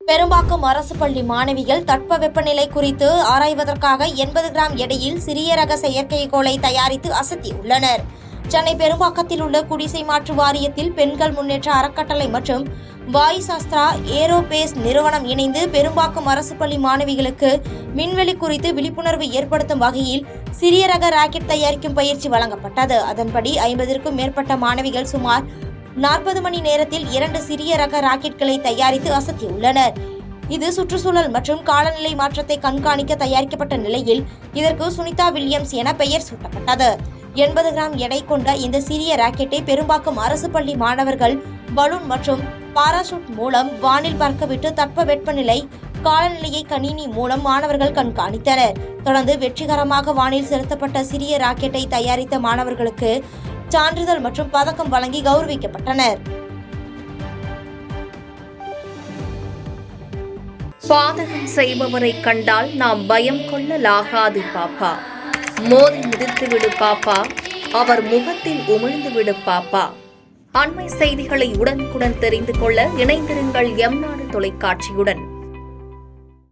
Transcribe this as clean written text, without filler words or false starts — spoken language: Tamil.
பெரும்பாக்கம் அரசு பள்ளி மாணவிகள் தட்பவெப்பநிலை குறித்து ஆராய்வதற்காக 80 கிராம் எடையில் சிறிய ரக செயற்கைக்கோளை தயாரித்து அசத்தியுள்ளனர். சென்னை பெரும்பாக்கத்தில் உள்ள குடிசை மாற்று வாரியத்தில் பெண்கள் முன்னேற்ற அறக்கட்டளை மற்றும் வாய்ஸ் அஸ்திரா ஏரோபேஸ் நிறுவனம் இணைந்து பெரும்பாக்கம் அரசு பள்ளி மாணவிகளுக்கு விண்வெளி குறித்து விழிப்புணர்வு ஏற்படுத்தும் வகையில் சிறிய ரக ராக்கெட் தயாரிக்கும் பயிற்சி வழங்கப்பட்டது. அதன்படி 50க்கும் மேற்பட்ட மாணவிகள் சுமார் 40 மணி நேரத்தில் 2 சிறிய ரக ராக்கெட்களை தயாரித்து அசத்தியுள்ளனர். இது சுற்றுச்சூழல் மற்றும் காலநிலை மாற்றத்தை கண்காணிக்க தயாரிக்கப்பட்ட நிலையில் இதற்கு சுனிதா வில்லியம்ஸ் என பெயர் சூட்டப்பட்டது. 80 கிராம் எடை கொண்ட இந்த சிறிய ராக்கெட்டை பெரும்பாக்கம் அரசு பள்ளி மாணவர்கள் பலூன் மற்றும் பாராசூட் மூலம் வானில் பறக்கவிட்டு தட்பவெப்பநிலை காலநிலையை கணினி மூலம் மாணவர்கள் கண்காணித்தனர். தொடர்ந்து வெற்றிகரமாக வானில் செலுத்தப்பட்ட சிறிய ராக்கெட்டை தயாரித்த மாணவர்களுக்கு சான்றிதழ் மற்றும் பதக்கம் வழங்கி கௌரவிக்கப்பட்டனர். பாதகம் செய்பவரை கண்டால் நாம் பயம் கொள்ளலாகாது பாப்பா. மோதி மிதித்து விடு பாப்பா, அவர் முகத்தில் உமிழ்ந்து விடு பாப்பா. அண்மை செய்திகளை உடனுக்குடன் தெரிந்து கொள்ள இணைந்திருங்கள் எம் நாடு தொலைக்காட்சியுடன்.